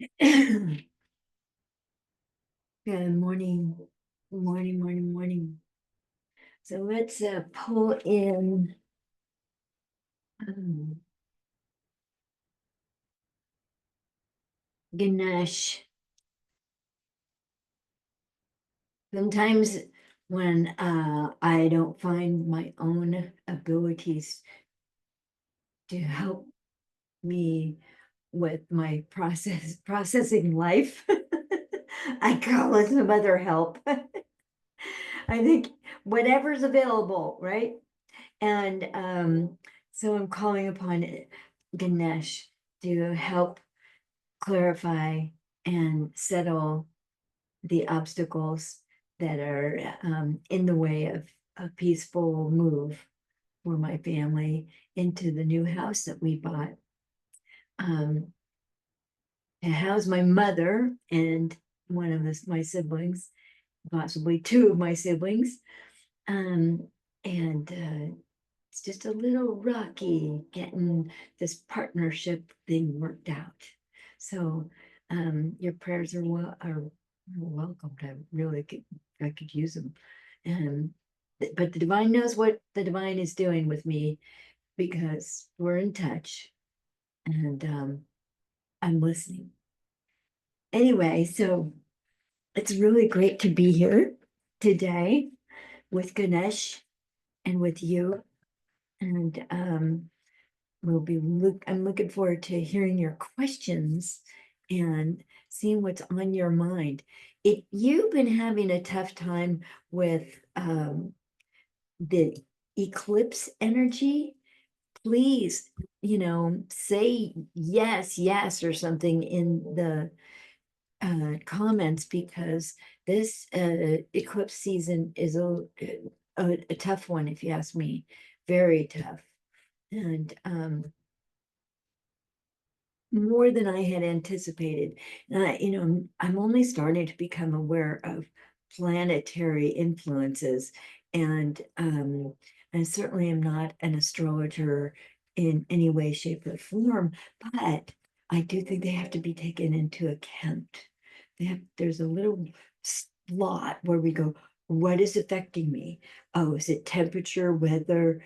Good morning. Morning, morning, morning. So let's pull in um, Ganesh. Sometimes when I don't find my own abilities to help me with my processing life, I call it some other help. I think whatever's available, right? And so I'm calling upon Ganesh to help clarify and settle the obstacles that are in the way of a peaceful move for my family into the new house that we bought. To house my mother and one of my siblings, possibly two of my siblings. Um, and it's just a little rocky getting this partnership thing worked out. So your prayers are welcome. I could use them. And but the divine knows what the divine is doing with me because we're in touch and I'm listening. Anyway, so it's really great to be here today with Ganesh and with you. And I'm looking forward to hearing your questions and seeing what's on your mind. If you've been having a tough time with the eclipse energy, please, say yes, yes, or something in the comments, because this eclipse season is a tough one, if you ask me, very tough. And more than I had anticipated. And I'm only starting to become aware of planetary influences, and I certainly am not an astrologer in any way, shape, or form, but I do think they have to be taken into account. There's a little slot where we go, what is affecting me? Oh, is it temperature, weather,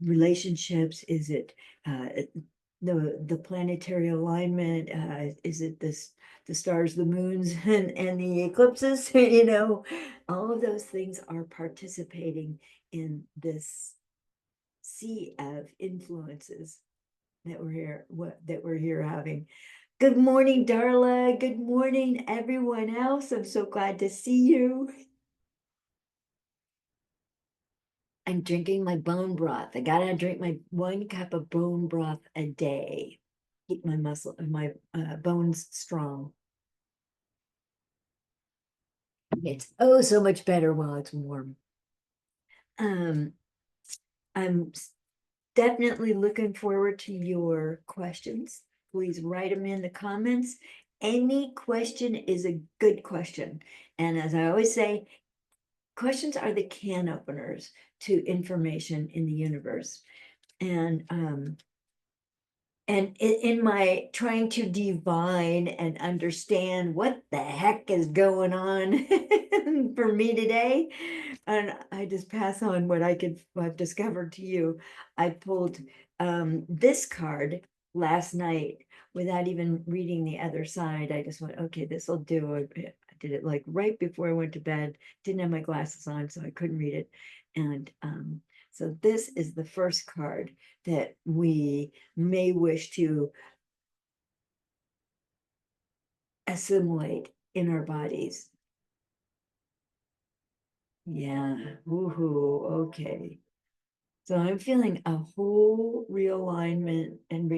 relationships? Is it the planetary alignment? Is it the stars, the moons, and the eclipses? All of those things are participating in this sea of influences that we're here having. Good morning, Darla. Good morning, everyone else. I'm so glad to see you. I'm drinking my bone broth. I gotta drink my 1 cup of bone broth a day. Keep my bones strong. It's oh so much better while it's warm. Um, I'm definitely looking forward to your questions. Please write them in the comments. Any question is a good question. And as I always say, questions are the can openers to information in the universe. And in my trying to divine and understand what the heck is going on for me today, and I just pass on what I've discovered to you. I pulled this card last night without even reading the other side. I just went, okay, this will do. I did it like right before I went to bed. Didn't have my glasses on, so I couldn't read it. And so this is the first card that we may wish to assimilate in our bodies. Yeah, woohoo, okay. So I'm feeling a whole realignment and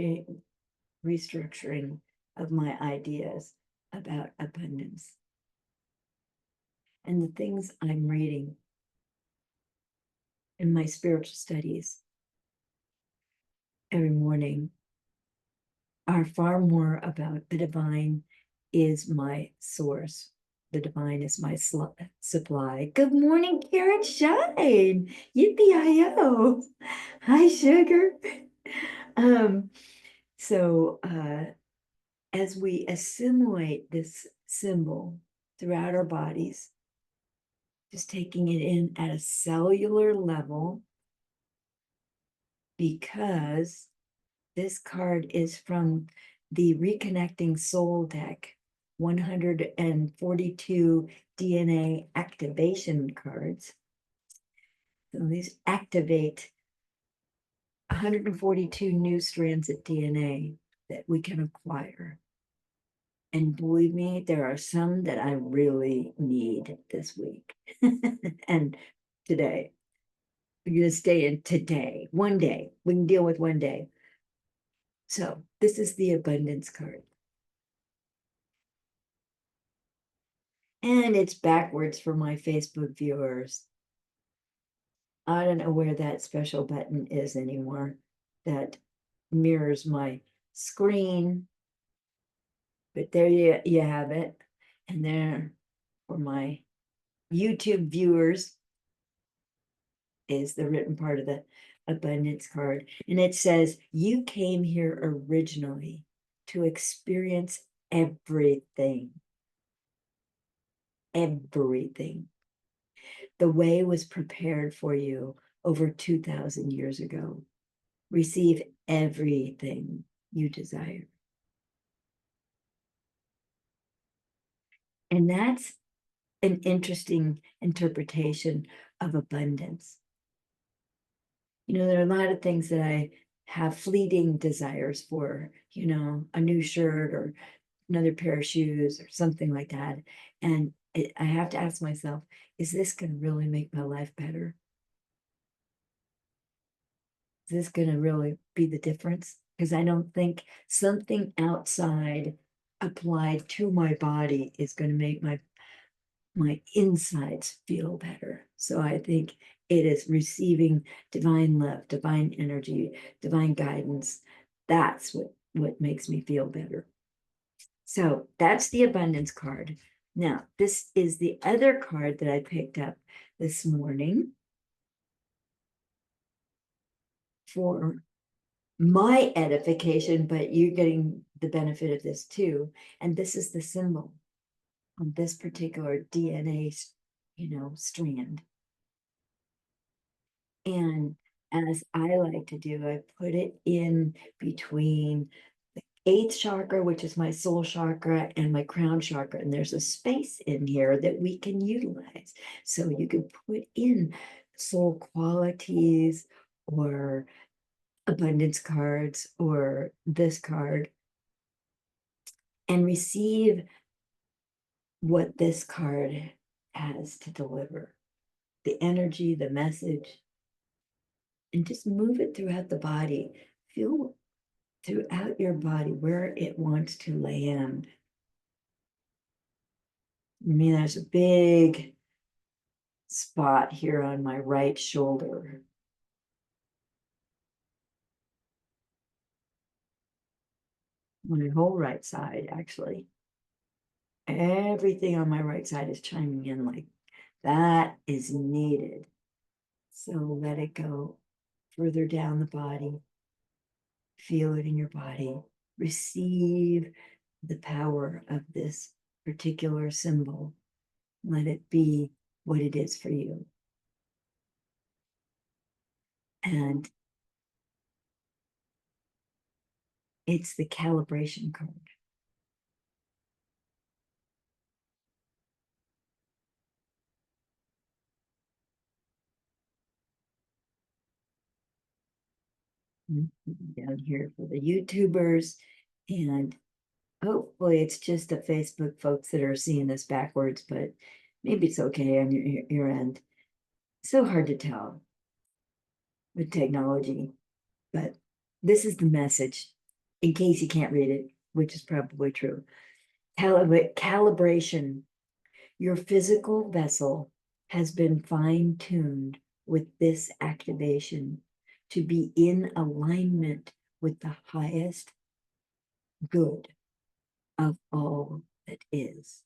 restructuring of my ideas about abundance and the things I'm reading in my spiritual studies every morning are far more about the divine is my source. The divine is my supply. Good morning, Karen Shine. Yippee-i-yo. Hi, sugar. Um, so as we assimilate this symbol throughout our bodies, just taking it in at a cellular level, because this card is from the Reconnecting Soul deck, 142 DNA activation cards. So these activate 142 new strands of DNA that we can acquire. And believe me, there are some that I really need this week and today. We're going to stay in today, one day. We can deal with one day. So this is the abundance card. And it's backwards for my Facebook viewers. I don't know where that special button is anymore that mirrors my screen. But there you have it. And there for my YouTube viewers is the written part of the abundance card. And it says, you came here originally to experience everything. Everything. The way was prepared for you over 2,000 years ago. Receive everything you desire. And that's an interesting interpretation of abundance. You know, there are a lot of things that I have fleeting desires for, you know, a new shirt or another pair of shoes or something like that. And I have to ask myself, is this going to really make my life better? Is this going to really be the difference? Because I don't think something outside applied to my body is going to make my insides feel better. So I think it is receiving divine love, divine energy, divine guidance. That's what makes me feel better. So that's the abundance card. Now, this is the other card that I picked up this morning for my edification, but you're getting the benefit of this too. And this is the symbol on this particular DNA, strand. And as I like to do, I put it in between the eighth chakra, which is my soul chakra, and my crown chakra. And there's a space in here that we can utilize. So you can put in soul qualities or abundance cards or this card and receive what this card has to deliver, the energy, the message, and just move it throughout the body. Feel throughout your body where it wants to land. I mean, there's a big spot here on my right shoulder. My whole right side, actually. Everything on my right side is chiming in like that is needed. So let it go further down the body. Feel it in your body. Receive the power of this particular symbol. Let it be what it is for you. And it's the calibration card. Down here for the YouTubers, and hopefully it's just the Facebook folks that are seeing this backwards, but maybe it's okay on your end. So hard to tell with technology, but this is the message in case you can't read it, which is probably true. Calibration. Your physical vessel has been fine-tuned with this activation to be in alignment with the highest good of all that is.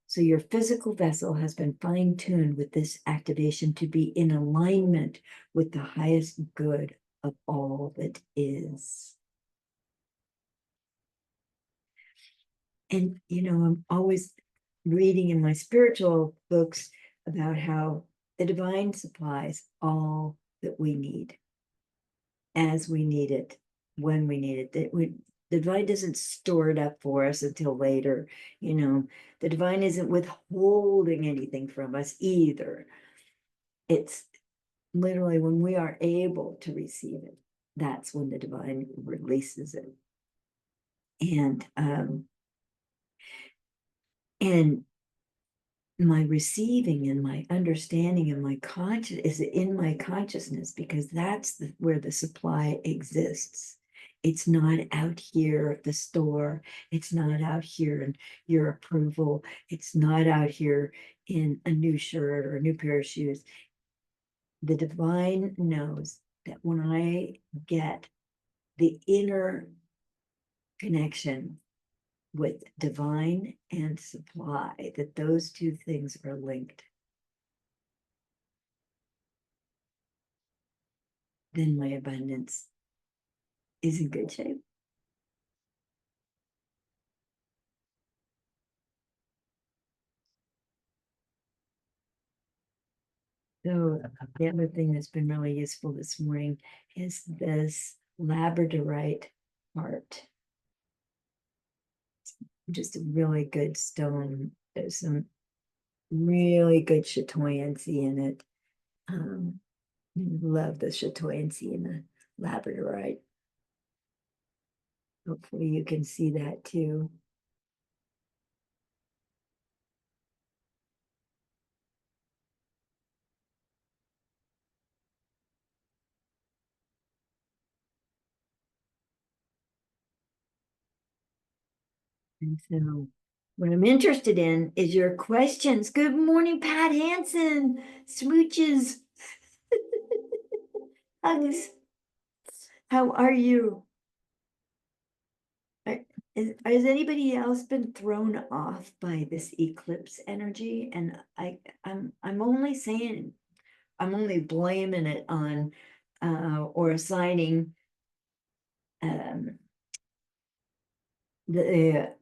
So your physical vessel has been fine-tuned with this activation to be in alignment with the highest good of all that is. And, I'm always reading in my spiritual books about how the divine supplies all that we need as we need it, when we need it. The divine doesn't store it up for us until later. The divine isn't withholding anything from us either. It's literally when we are able to receive it, that's when the divine releases it. And my receiving and my understanding and my conscious is in my consciousness, because that's where the supply exists. It's not out here at the store. It's not out here in your approval. It's not out here in a new shirt or a new pair of shoes. The divine knows that when I get the inner connection with divine and supply, that those two things are linked, then my abundance is in good shape. So the other thing that's been really useful this morning is this labradorite heart. Just a really good stone. There's some really good chatoyancy in it. Love the chatoyancy in the labradorite. Hopefully you can see that too. And so what I'm interested in is your questions. Good morning, Pat Hansen. Smooches. Hugs. How are you? Has anybody else been thrown off by this eclipse energy? And I'm only saying, I'm only blaming it on or assigning um the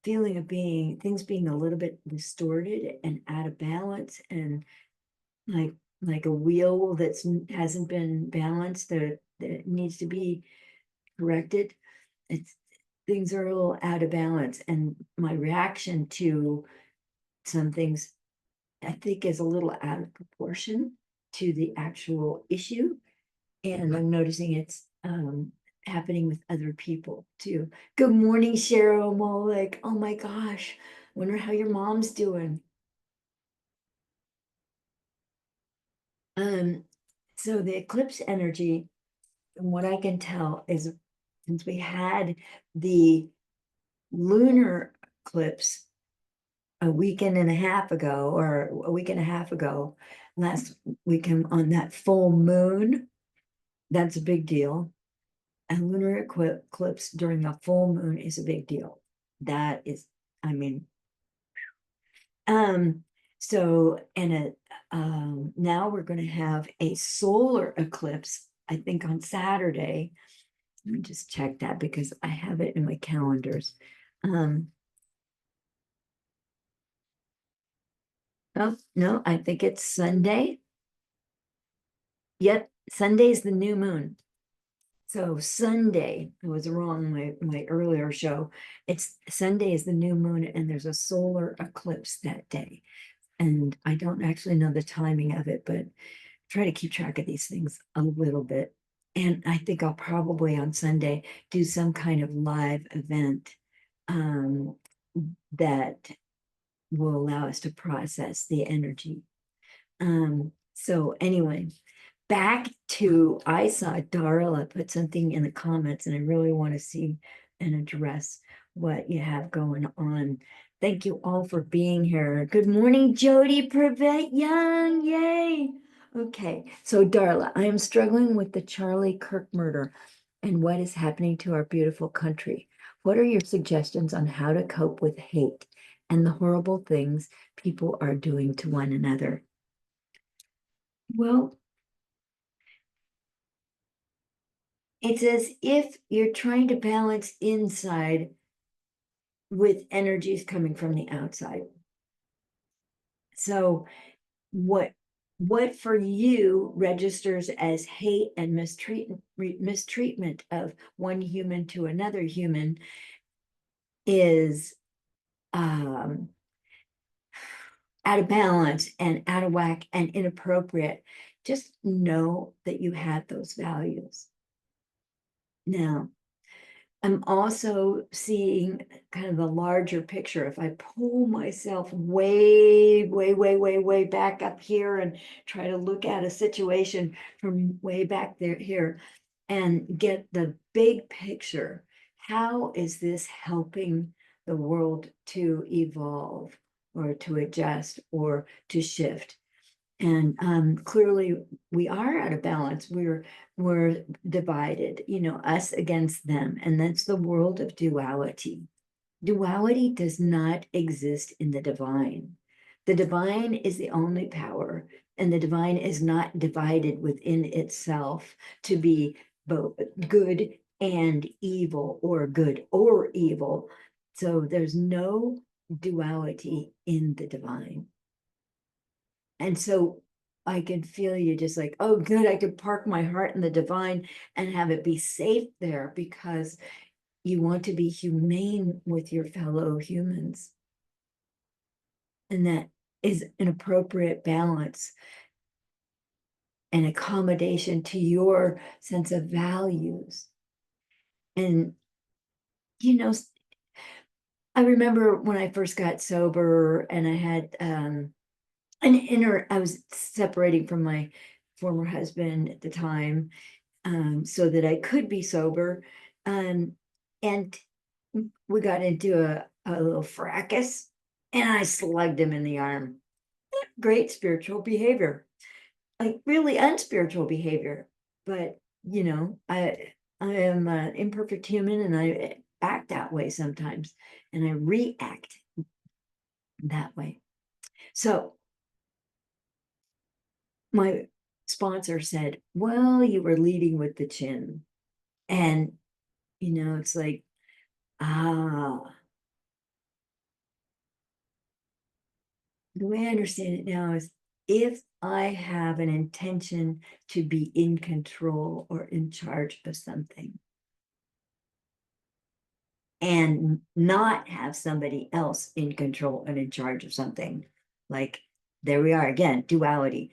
feeling of things being a little bit distorted and out of balance, and like a wheel that's hasn't been balanced, that needs to be corrected. It's Things are a little out of balance, and my reaction to some things I think is a little out of proportion to the actual issue. And I'm noticing it's happening with other people too. Good morning, Cheryl Molek. Oh my gosh, wonder how your mom's doing. So the eclipse energy, from what I can tell, is since we had the lunar eclipse a weekend and a half ago, or a week and a half ago, last weekend on that full moon, that's a big deal. And lunar eclipse during a full moon is a big deal. That is, I mean, um, so, and now we're going to have a solar eclipse, I think on Saturday. Let me just check that because I have it in my calendars. Oh, no, I think it's Sunday. Yep, Sunday is the new moon. So Sunday, I was wrong, my earlier show. It's Sunday is the new moon, and there's a solar eclipse that day. And I don't actually know the timing of it, but try to keep track of these things a little bit. And I think I'll probably on Sunday do some kind of live event that will allow us to process the energy. So anyway, back to, I saw Darla put something in the comments, and I really want to see and address what you have going on. Thank you all for being here. Good morning, Jody Privet Young. Yay. Okay, so Darla, I am struggling with the Charlie Kirk murder and what is happening to our beautiful country. What are your suggestions on how to cope with hate and the horrible things people are doing to one another? Well, it's as if you're trying to balance inside with energies coming from the outside. So what for you registers as hate and mistreatment of one human to another human is out of balance and out of whack and inappropriate. Just know that you had those values. Now, I'm also seeing kind of the larger picture. If I pull myself way back up here and try to look at a situation from way back there here and get the big picture, how is this helping the world to evolve or to adjust or to shift? And clearly we are out of balance. We're divided, us against them. And that's the world of duality. Duality does not exist in the divine. The divine is the only power, and the divine is not divided within itself to be both good and evil, or good or evil. So there's no duality in the divine. And so I can feel you just like, oh, good, I could park my heart in the divine and have it be safe there, because you want to be humane with your fellow humans. And that is an appropriate balance and accommodation to your sense of values. And, I remember when I first got sober and I had I was separating from my former husband at the time, so that I could be sober. And we got into a little fracas and I slugged him in the arm. Great spiritual behavior, like really unspiritual behavior. But, I am an imperfect human and I act that way sometimes, and I react that way. So my sponsor said, well, you were leading with the chin. And, it's like, the way I understand it now is, if I have an intention to be in control or in charge of something and not have somebody else in control and in charge of something, like there we are again, duality.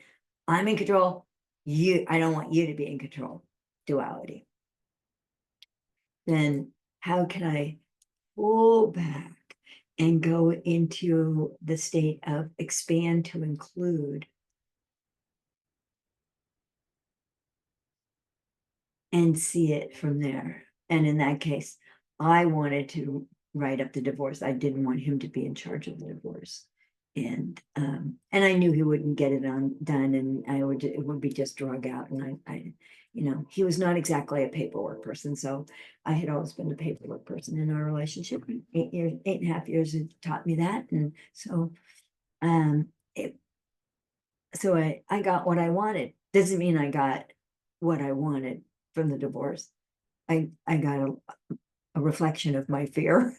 I'm in control, I don't want you to be in control, duality. Then how can I pull back and go into the state of expand to include, and see it from there? And in that case, I wanted to write up the divorce. I didn't want him to be in charge of the divorce. And I knew he wouldn't get it done, and it would be just drug out. And I he was not exactly a paperwork person. So I had always been the paperwork person in our relationship. 8.5 years had taught me that. And so I got what I wanted. Doesn't mean I got what I wanted from the divorce. I got a reflection of my fear.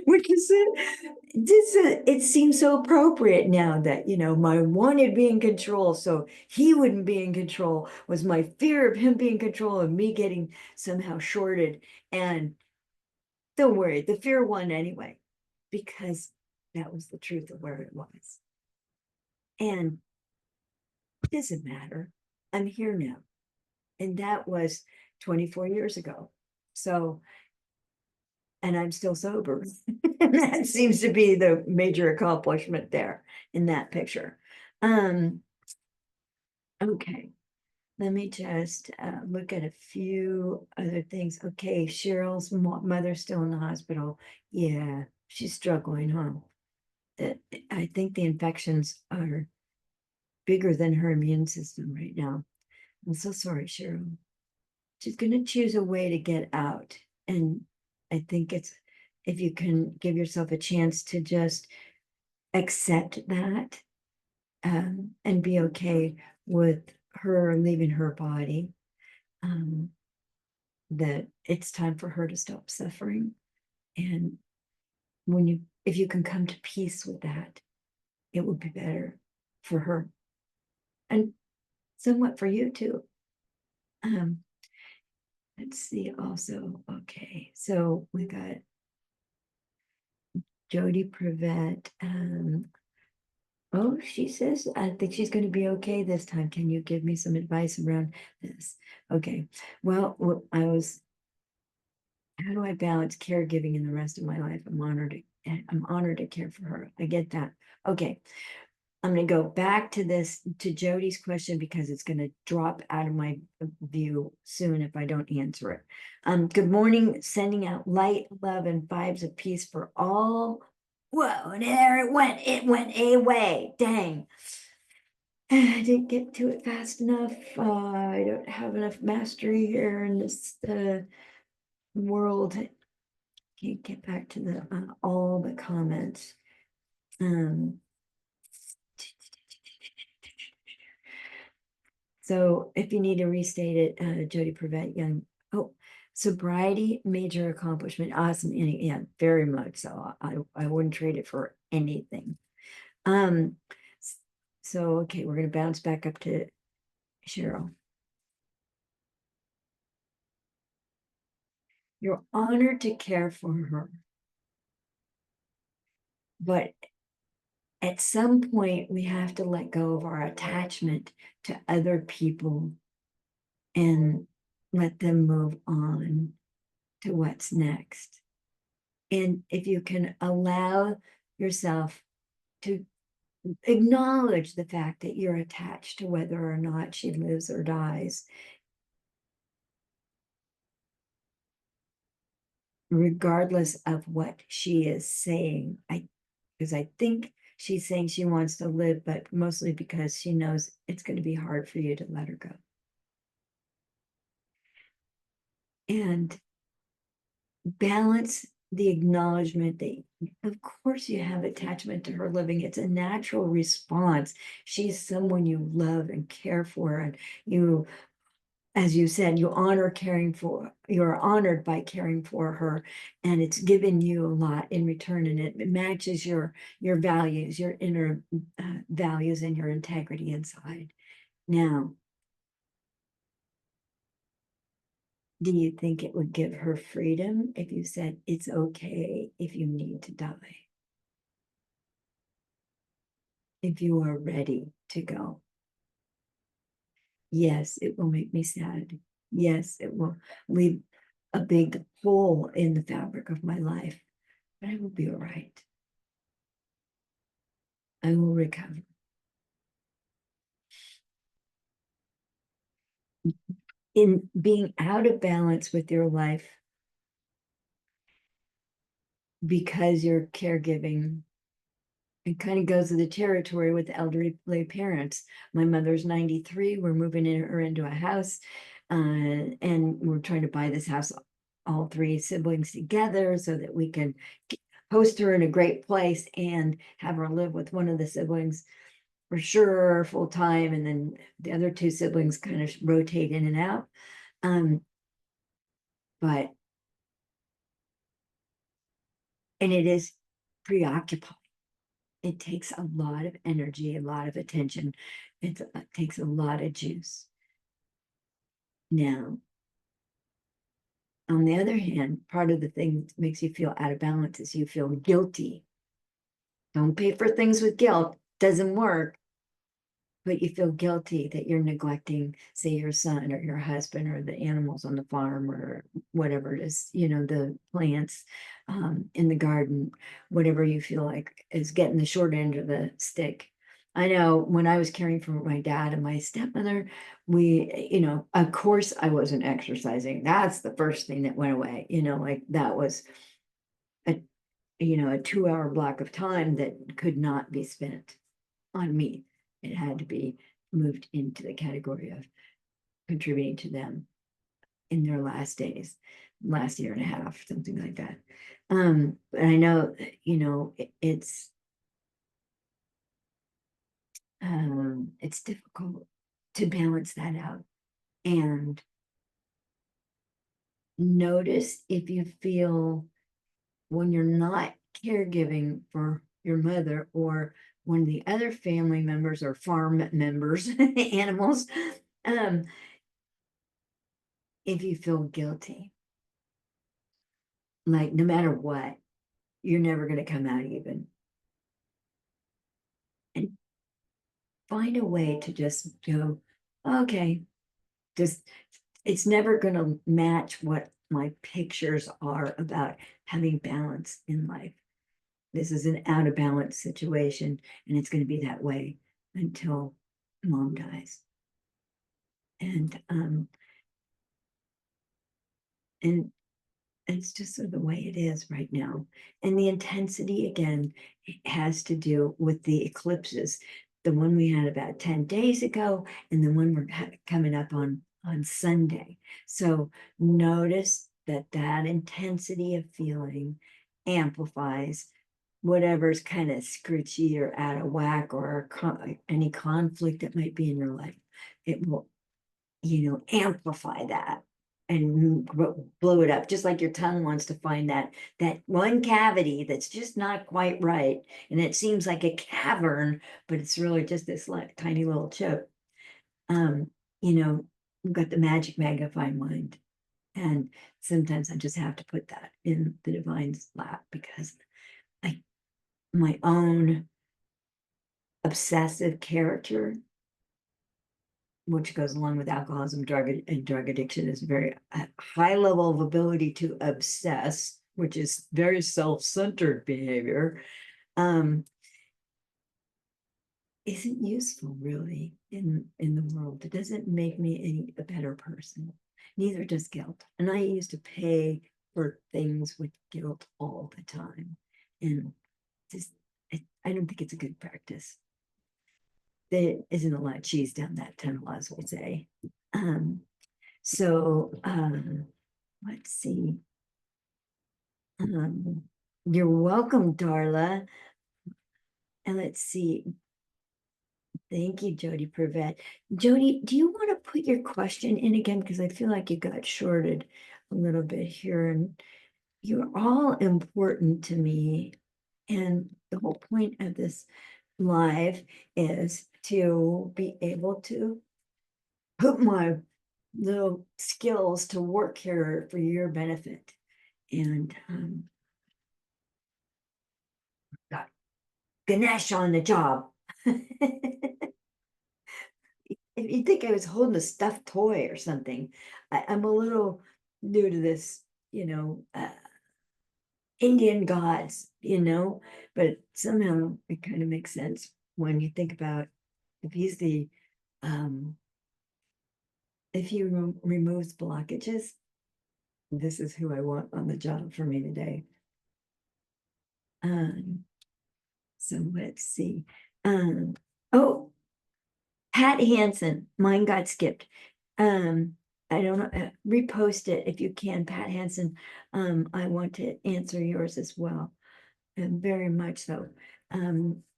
Which is it seems so appropriate now that, my wanted be in control, so he wouldn't be in control, was my fear of him being in control of me getting somehow shorted. And don't worry, the fear won anyway, because that was the truth of where it was. And it doesn't matter. I'm here now. And that was 24 years ago. So, and I'm still sober. And that seems to be the major accomplishment there in that picture. Okay, let me just look at a few other things. Okay, Cheryl's mother's still in the hospital. Yeah, she's struggling, huh? I think the infections are bigger than her immune system right now. I'm so sorry, Cheryl. She's going to choose a way to get out. And I think it's, if you can give yourself a chance to just accept that, and be okay with her leaving her body. that it's time for her to stop suffering. And if you can come to peace with that, it would be better for her and somewhat for you too. Um, let's see also. Okay, so we got Jody Privet. Oh, she says, I think she's going to be okay this time. Can you give me some advice around this? Okay. Well, how do I balance caregiving in the rest of my life? I'm honored to care for her. I get that. Okay. I'm going to go back to Jody's question, because it's going to drop out of my view soon if I don't answer it. Good morning, sending out light, love, and vibes of peace for all. Whoa, and there it went away. Dang. I didn't get to it fast enough. I don't have enough mastery here in this world. Can't get back to all the comments. So if you need to restate it, Jody Prevent Young. Oh, sobriety, major accomplishment. Awesome. Yeah, very much so. I wouldn't trade it for anything. So okay, we're gonna bounce back up to Cheryl. You're honored to care for her, but at some point we have to let go of our attachment to other people and let them move on to what's next. And if you can allow yourself to acknowledge the fact that you're attached to whether or not she lives or dies, regardless of what she is saying, because I think she's saying she wants to live, but mostly because she knows it's going to be hard for you to let her go. And balance the acknowledgement that, of course, you have attachment to her living. It's a natural response. She's someone you love and care for, and you, as you said, you're honored by caring for her, and it's given you a lot in return, and it matches your values, your inner values, and your integrity inside. Now, do you think it would give her freedom if you said it's okay if you need to die? If you are ready to go? Yes, it will make me sad. Yes, it will leave a big hole in the fabric of my life, but I will be all right. I will recover. In being out of balance with your life because you're caregiving, it kind of goes with the territory with elderly parents. My mother's 93. We're moving her into a house, and we're trying to buy this house, all three siblings together, so that we can host her in a great place and have her live with one of the siblings for sure full time, and then the other two siblings kind of rotate in and out. But and it is preoccupying. It takes a lot of energy, a lot of attention. It takes a lot of juice. Now, on the other hand, part of the thing that makes you feel out of balance is you feel guilty. Don't pay for things with guilt. Doesn't work. But you feel guilty that you're neglecting, say, your son or your husband or the animals on the farm or whatever it is, the plants in the garden, whatever you feel like is getting the short end of the stick. I know when I was caring for my dad and my stepmother, of course I wasn't exercising. That's the first thing that went away, like that was a, a 2 hour block of time that could not be spent on me. It had to be moved into the category of contributing to them in their last days, last year and a half, something like that. But I know, it's difficult to balance that out. And notice if you feel when you're not caregiving for your mother or one of the other family members or farm members, animals, um, if you feel guilty, like no matter what, you're never going to come out even. And find a way to just go, okay, just it's never going to match what my pictures are about having balance in life. This is an out of balance situation, and it's going to be that way until mom dies. And and it's just sort of the way it is right now. And the intensity again has to do with the eclipses. The one we had about 10 days ago, and the one we're coming up on Sunday. So notice that that intensity of feeling amplifies whatever's kind of scritchy or out of whack or any conflict that might be in your life. It will, amplify that and blow it up, just like your tongue wants to find that one cavity that's just not quite right, and it seems like a cavern, but it's really just this like tiny little chip. Um, we've got the magic magnifying mind, and sometimes I just have to put that in the divine's lap because I my own obsessive character, which goes along with alcoholism, drug addiction, is very high level of ability to obsess, which is very self-centered behavior, um, isn't useful really in the world. It doesn't make me any a better person. Neither does guilt. And I used to pay for things with guilt all the time, and just I don't think it's a good practice. There isn't a lot of cheese down that tunnel, as we say. Um, so let's see. Um, you're welcome, Darla. And let's see. Thank you, Jody Privet. Jody, do you want to put your question in again? Because I feel like you got shorted a little bit here. And you're all important to me. And the whole point of this live is to be able to put my little skills to work here for your benefit. And got Ganesh on the job. If you think I was holding a stuffed toy or something, I'm a little new to this, Indian gods, but somehow it kind of makes sense when you think about if he's um, if he removes blockages, this is who I want on the job for me today. Um, so let's see. Oh, Pat Hansen, mine got skipped. I don't know, repost it if you can, Pat Hansen. I want to answer yours as well, and very much so.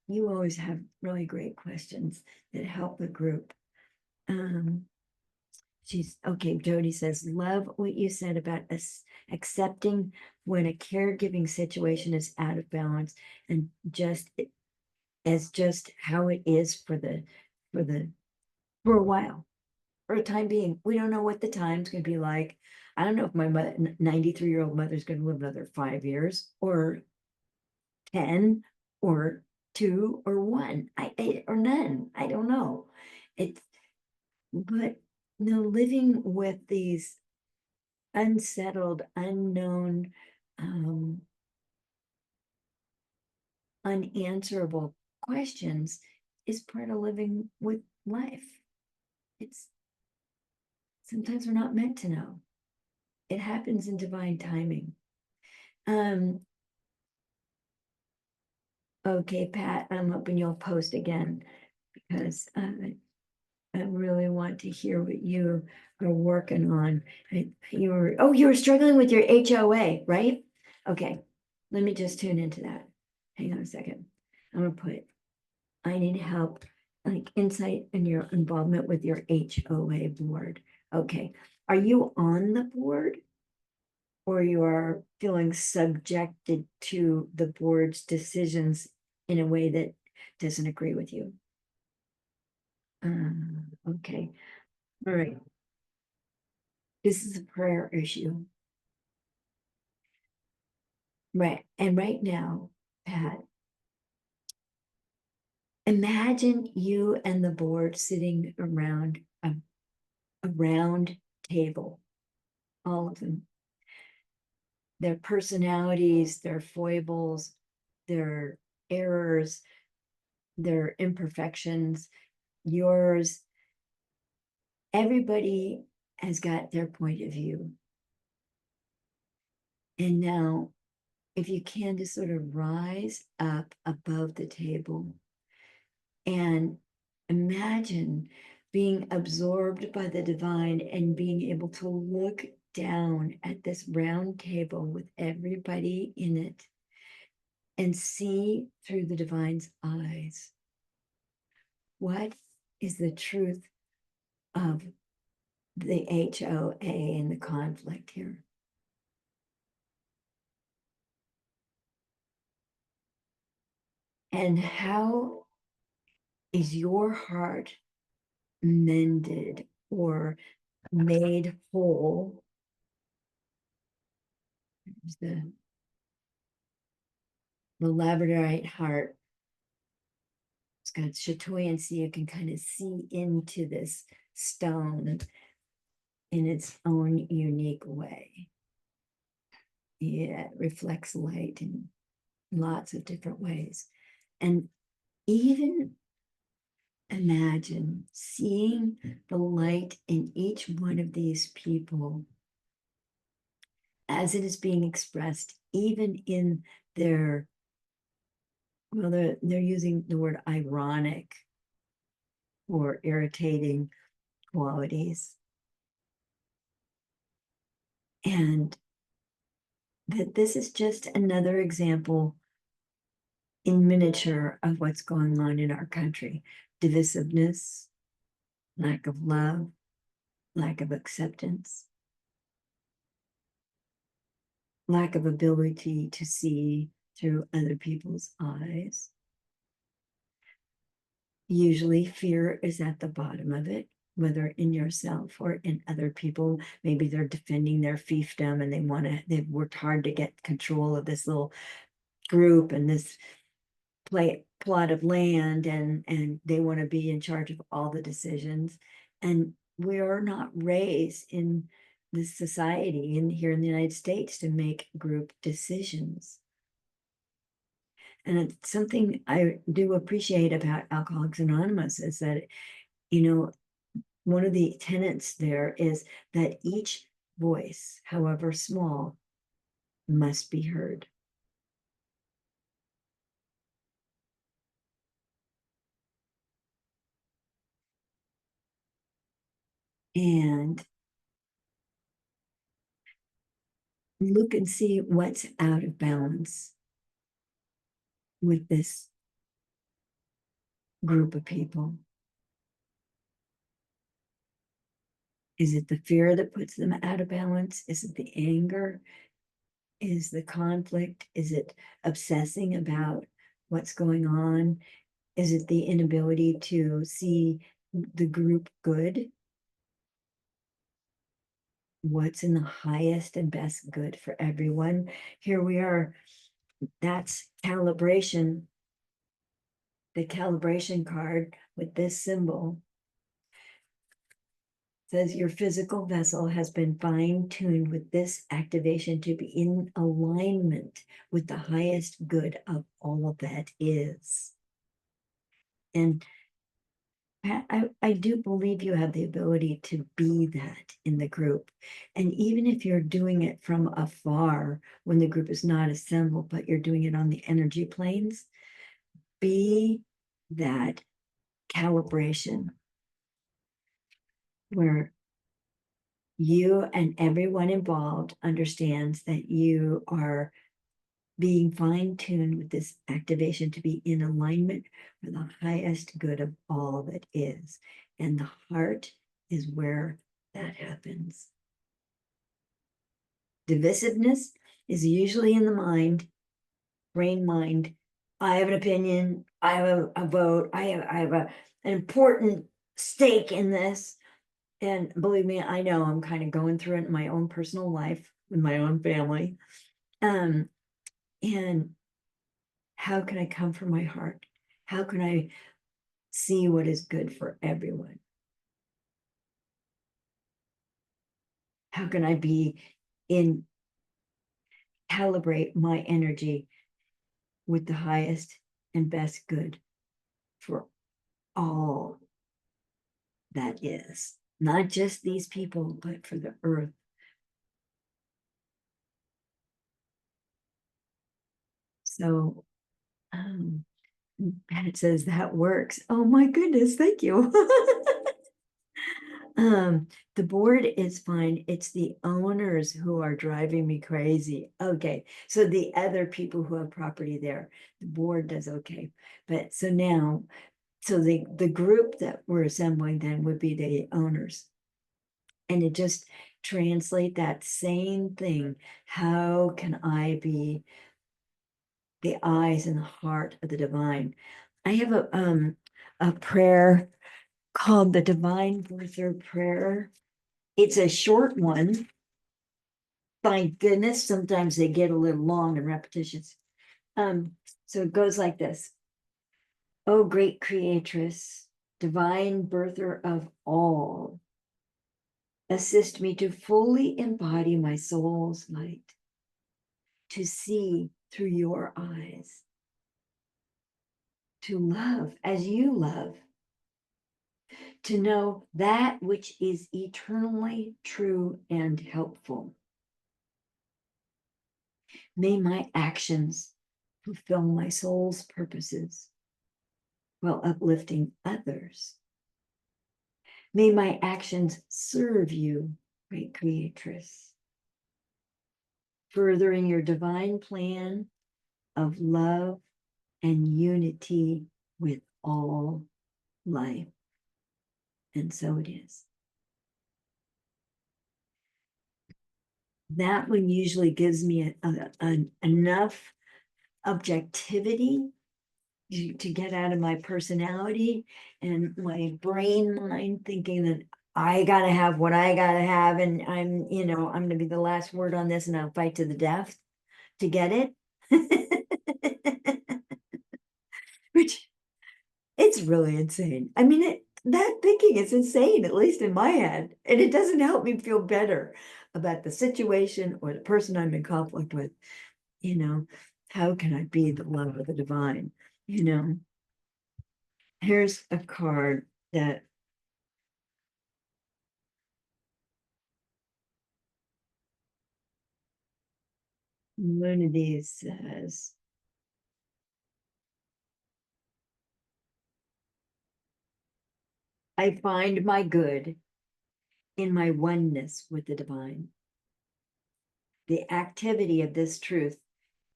You always have really great questions that help the group. She's okay. Jody says, love what you said about us accepting when a caregiving situation is out of balance and just how it is for the for a while, for a time being. We don't know what the time's gonna be like. I don't know if my 93-year-old mother's gonna live another 5 years or 10 or 2 or 1. Or none. I don't know. It's but living with these unsettled, unknown, unanswerable questions is part of living with life. It's sometimes we're not meant to know. It happens in divine timing. Okay, Pat, I'm hoping you'll post again because I really want to hear what you are working on. You were struggling with your HOA, right? Okay, let me just tune into that. Hang on a second. I'm gonna put, I need help, like insight in your involvement with your HOA board. Okay, are you on the board? or you are feeling subjected to the board's decisions in a way that doesn't agree with you. Okay, all right. This is a prayer issue. Right, and right now, Pat, imagine you and the board sitting around a round table, all of them. Their personalities, their foibles, their errors, their imperfections, yours. Everybody has got their point of view. And now, if you can just sort of rise up above the table and imagine being absorbed by the divine and being able to look down at this round table with everybody in it and see through the divine's eyes. What is the truth of the HOA and the conflict here? And how is your heart mended or made whole? The labradorite heart, it's got chatoyan, so you can kind of see into this stone in its own unique way. Yeah, it reflects light in lots of different ways. And even imagine seeing the light in each one of these people as it is being expressed, even in their, well, they're using the word ironic or irritating qualities. And that this is just another example in miniature of what's going on in our country. Divisiveness, lack of love, lack of acceptance, lack of ability to see through other people's eyes. Usually fear is at the bottom of it, whether in yourself or in other people. Maybe they're defending their fiefdom and they've worked hard to get control of this little group and this plot of land, and they want to be in charge of all the decisions. And we are not raised in this society here in the United States to make group decisions. And it's something I do appreciate about Alcoholics Anonymous is that, one of the tenets there is that each voice, however small, must be heard. And look and see what's out of balance with this group of people. Is it the fear that puts them out of balance? Is it the anger? Is the conflict? Is it obsessing about what's going on? Is it the inability to see the group good? What's in the highest and best good for everyone? Here we are. That's calibration. The calibration card with this symbol says your physical vessel has been fine-tuned with this activation to be in alignment with the highest good of all that is. And I do believe you have the ability to be that in the group. And even if you're doing it from afar, when the group is not assembled, but you're doing it on the energy planes, be that calibration where you and everyone involved understands that you are being fine-tuned with this activation to be in alignment for the highest good of all that is. And the heart is where that happens. Divisiveness is usually in the mind, brain mind. I have an opinion, I have a vote, I have an important stake in this. And believe me, I know I'm kind of going through it in my own personal life with my own family. And how can I come from my heart? How can I see what is good for everyone? How can I be in calibrate my energy with the highest and best good for all that is, not just these people, but for the earth. So Pat says that works. Oh my goodness, thank you. The board is fine. It's the owners who are driving me crazy. Okay, so the other people who have property there, the board does okay. But so now, so the group that we're assembling then would be the owners. And it just translate that same thing. How can I be the eyes and the heart of the divine? I have a prayer called the Divine Birther Prayer. It's a short one. Thank goodness, sometimes they get a little long and repetitious. So it goes like this. Oh, great creatress, divine birther of all, assist me to fully embody my soul's light, to see through your eyes, to love as you love, to know that which is eternally true and helpful. May my actions fulfill my soul's purposes while uplifting others. May my actions serve you, great creatress, furthering your divine plan of love and unity with all life. And so it is. That one usually gives me enough objectivity to get out of my personality and my brain mind thinking that I gotta have what I gotta have, and I'm gonna be the last word on this, and I'll fight to the death to get it. Which it's really insane. I mean, that thinking is insane, at least in my head, and it doesn't help me feel better about the situation or the person I'm in conflict with. How can I be the love of the divine? Here's a card that one of these says, I find my good in my oneness with the divine. The activity of this truth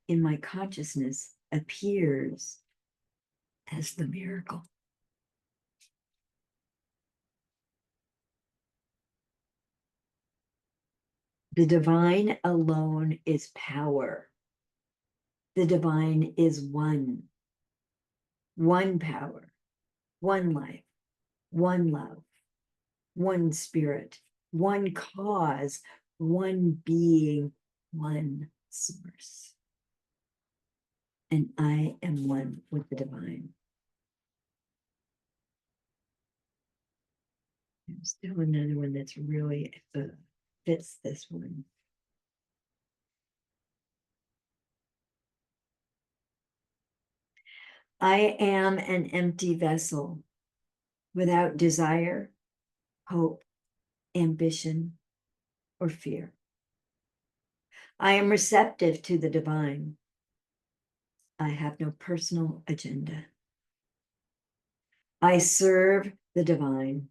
in my consciousness appears as the miracle. The divine alone is power. The divine is one power, one life, one love, one spirit, one cause, one being, one source. And I am one with the divine. There's still another one that's really fits this one. I am an empty vessel without desire, hope, ambition, or fear. I am receptive to the divine. I have no personal agenda. I serve the divine.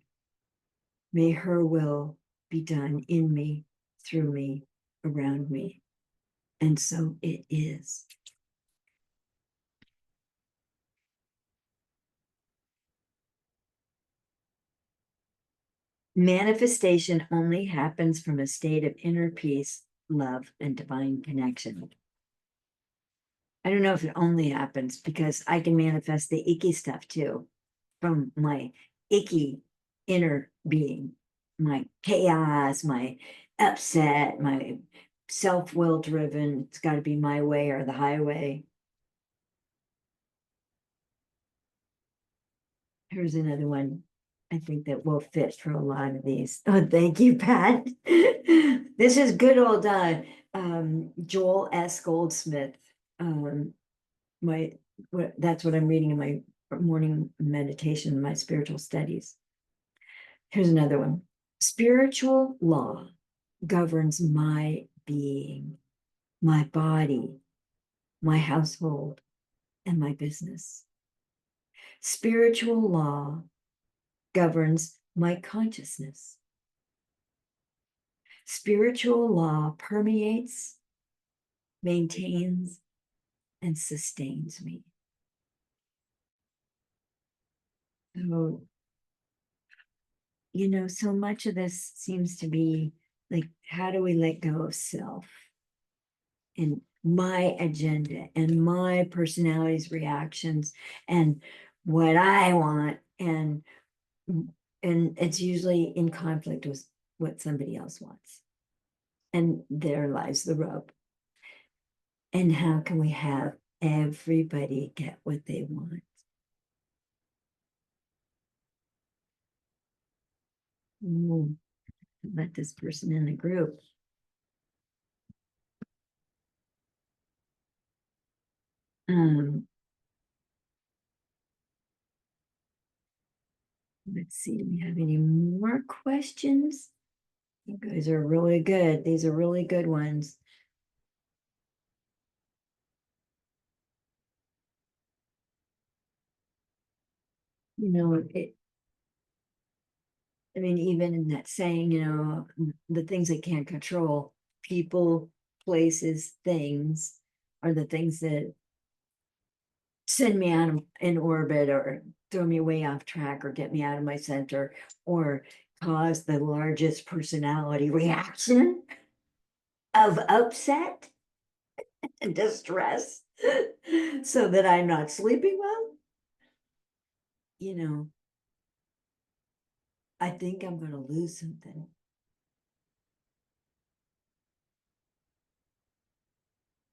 May her will be done in me, through me, around me. And so it is. Manifestation only happens from a state of inner peace love and divine connection. I don't know if it only happens because I can manifest the icky stuff too from my icky inner being, my chaos, my upset, my self-will driven. It's got to be my way or the highway. Here's another one I think that will fit for a lot of these. Oh, thank you, Pat. This is good old Joel S. Goldsmith. My that's what I'm reading in my morning meditation, my spiritual studies. Here's another one. Spiritual law governs my being, my body, my household, and my business. Spiritual law governs my consciousness. Spiritual law permeates, maintains, and sustains me. So, so much of this seems to be like, how do we let go of self and my agenda and my personality's reactions and what I want? And it's usually in conflict with what somebody else wants. And there lies the rub. And how can we have everybody get what they want? Ooh, let this person in the group. Let's see, do we have any more questions? You guys are really good. These are really good ones. I mean, even in that saying, the things they can't control, people, places, things, are the things that send me out in orbit or throw me way off track or get me out of my center or cause the largest personality reaction of upset and distress so that I'm not sleeping well. I think I'm going to lose something.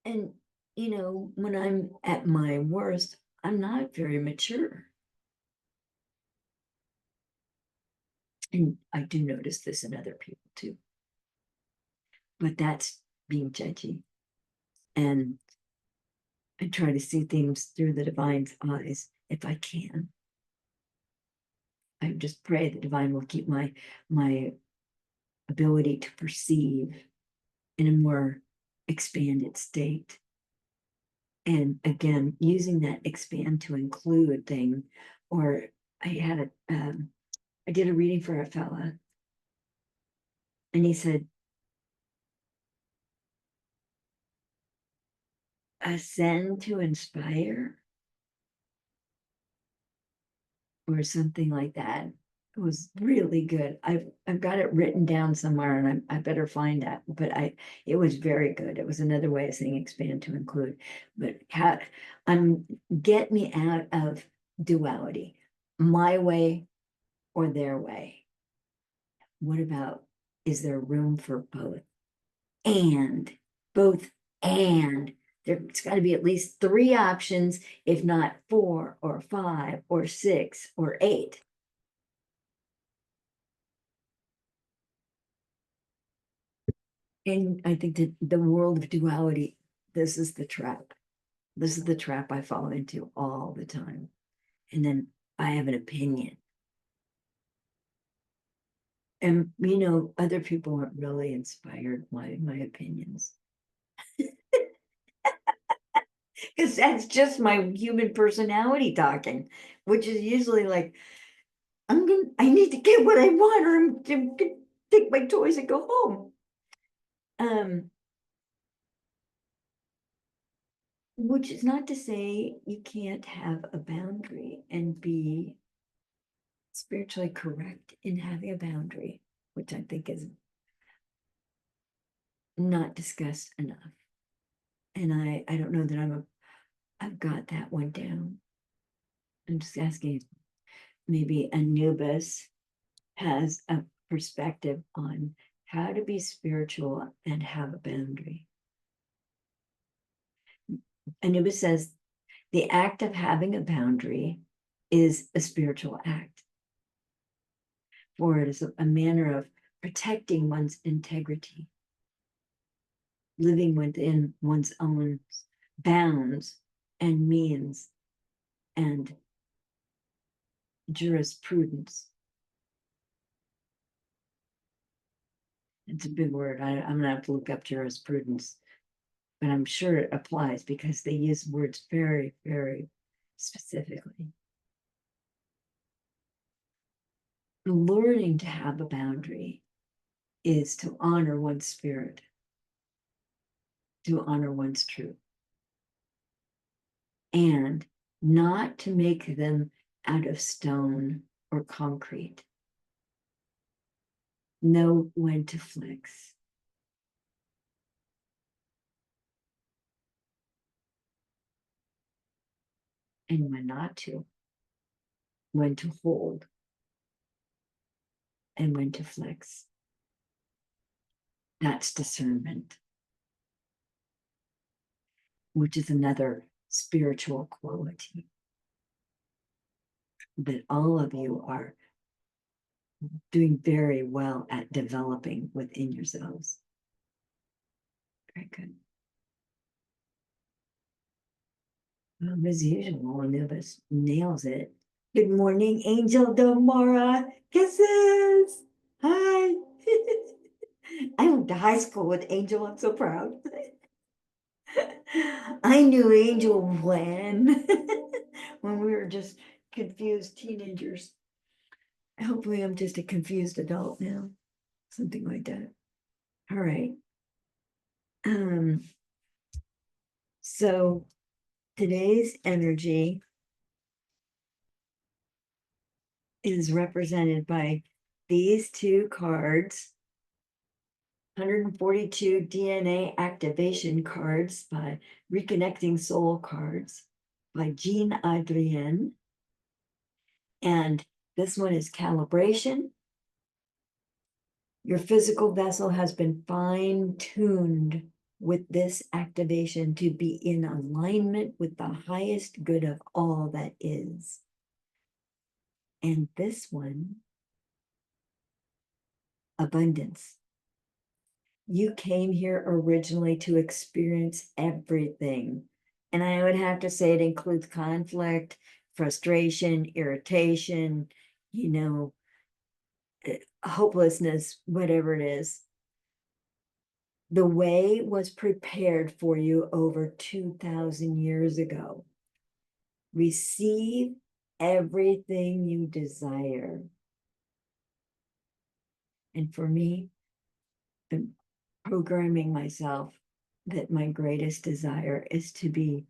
And, when I'm at my worst, I'm not very mature. And I do notice this in other people too. But that's being judgy. And I try to see things through the divine's eyes if I can. I just pray the divine will keep my ability to perceive in a more expanded state. And again, using that expand to include thing, or I did a reading for a fella, and he said, ascend to inspire, or something like that. It was really good. I've got it written down somewhere, and I better find that. But it was very good. It was another way of saying expand to include. But get me out of duality, my way or their way. What about, is there room for both? And both and there's got to be at least 3 options, if not 4 or 5 or 6 or 8. And I think that the world of duality, this is the trap. This is the trap I fall into all the time. And then I have an opinion. And other people aren't really inspired by my opinions. Because that's just my human personality talking, which is usually like, I need to get what I want, or I'm gonna take my toys and go home. Which is not to say you can't have a boundary and be spiritually correct in having a boundary, which I think is not discussed enough. And I don't know that I've got that one down. I'm just asking, maybe Anubis has a perspective on how to be spiritual and have a boundary. Anubis says the act of having a boundary is a spiritual act, for it is a manner of protecting one's integrity, living within one's own bounds and means and jurisprudence. It's a big word. I'm gonna have to look up jurisprudence, but I'm sure it applies because they use words very, very specifically. Learning to have a boundary is to honor one's spirit, to honor one's truth, and not to make them out of stone or concrete. Know when to flex. And when not to, when to hold, and when to flex. That's discernment, which is another spiritual quality that all of you are doing very well at developing within yourselves. Very good. As usual, Anubis nails it. Good morning, Angel Domora. Kisses. Hi. I went to high school with Angel. I'm so proud. I knew Angel when when we were just confused teenagers. Hopefully I'm just a confused adult now. Something like that. All right. So today's energy is represented by these two cards, 142 DNA activation cards by Reconnecting Soul cards by Jean Adrienne. And this one is calibration. Your physical vessel has been fine-tuned with this activation to be in alignment with the highest good of all that is. And this one, abundance. You came here originally to experience everything. And I would have to say it includes conflict, frustration, irritation, hopelessness, whatever it is. The way was prepared for you over 2,000 years ago. Receive everything you desire. And for me, I'm programming myself that my greatest desire is to be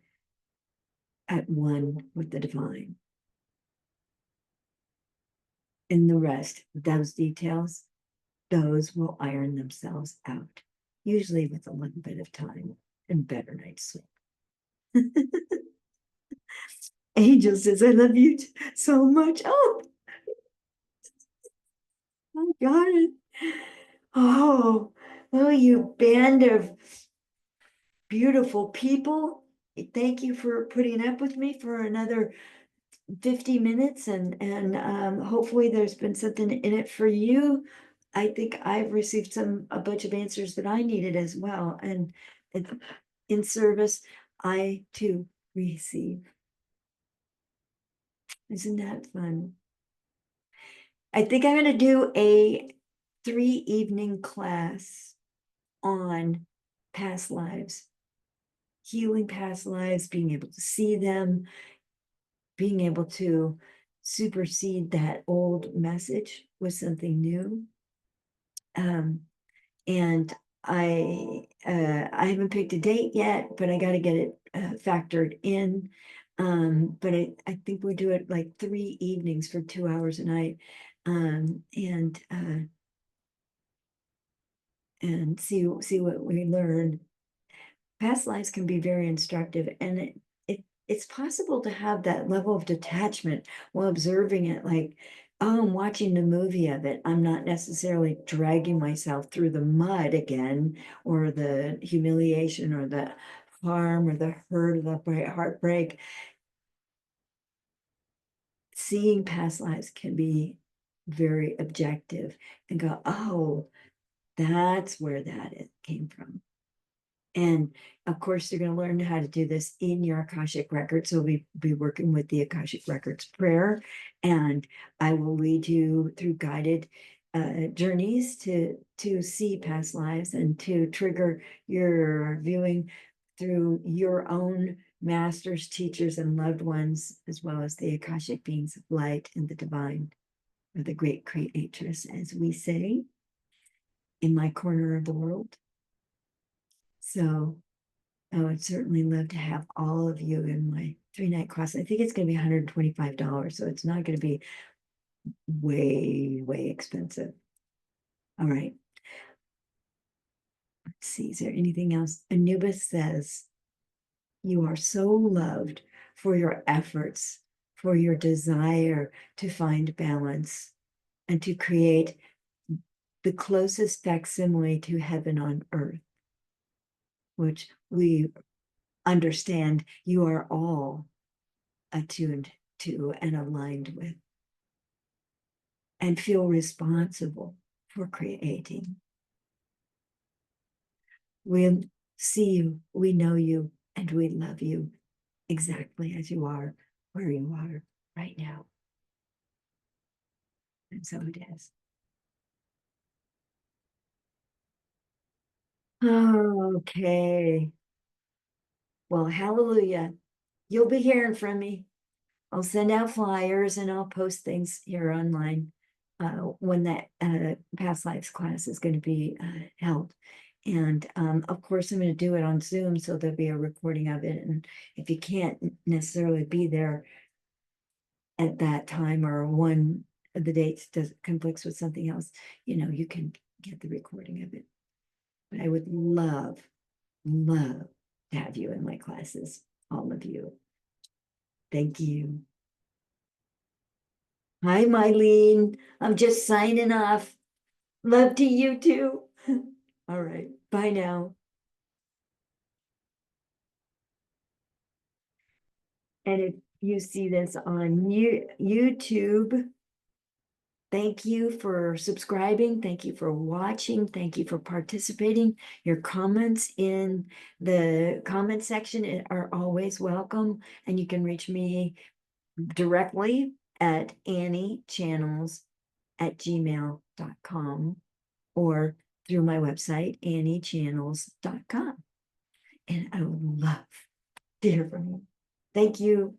at one with the divine. And the rest, those details, those will iron themselves out, usually with a little bit of time and better night's sleep. Angel says, I love you so much. Oh, I got it. Oh, you band of beautiful people. Thank you for putting up with me for another 50 minutes and hopefully there's been something in it for you. I think I've received a bunch of answers that I needed as well. And in service, I too receive. Isn't that fun? I think I'm going to do a 3-evening class on past lives, healing past lives, being able to see them, being able to supersede that old message with something new. And I haven't picked a date yet, but I got to get it factored in. But I think we do it like 3 evenings for 2 hours a night. And and see what we learn. Past lives can be very instructive, and it's possible to have that level of detachment while observing it, like, oh, I'm watching the movie of it. I'm not necessarily dragging myself through the mud again, or the humiliation, or the harm, or the hurt, or the heartbreak. Seeing past lives can be very objective and go, oh, that's where that came from. And of course, you're going to learn how to do this in your Akashic record. So we'll be working with the Akashic Records prayer, and I will lead you through guided journeys to see past lives and to trigger your viewing through your own masters, teachers, and loved ones, as well as the Akashic beings of light and the divine, or the great creatress, as we say, in my corner of the world. So I would certainly love to have all of you in my 3-night class. I think it's going to be $125, so it's not going to be way expensive. All right. Let's see, is there anything else? Anubis says, you are so loved for your efforts, for your desire to find balance and to create the closest facsimile to heaven on earth, which we understand you are all attuned to and aligned with, and feel responsible for creating. We see you, we know you, and we love you exactly as you are, where you are right now. And so it is. Okay. Well, hallelujah. You'll be hearing from me. I'll send out flyers and I'll post things here online when that past lives class is going to be held. And of course, I'm going to do it on Zoom, so there'll be a recording of it. And if you can't necessarily be there at that time, or one of the dates conflicts with something else, you can get the recording of it. But I would love to have you in my classes, all of you. Thank you. Hi, Mylene. I'm just signing off. Love to you too. All right. Bye now. And if you see this on YouTube, thank you for subscribing. Thank you for watching. Thank you for participating. Your comments in the comment section are always welcome. And you can reach me directly at anniechannels@gmail.com, or through my website, anniechannels.com. And I would love to hear from you. Thank you.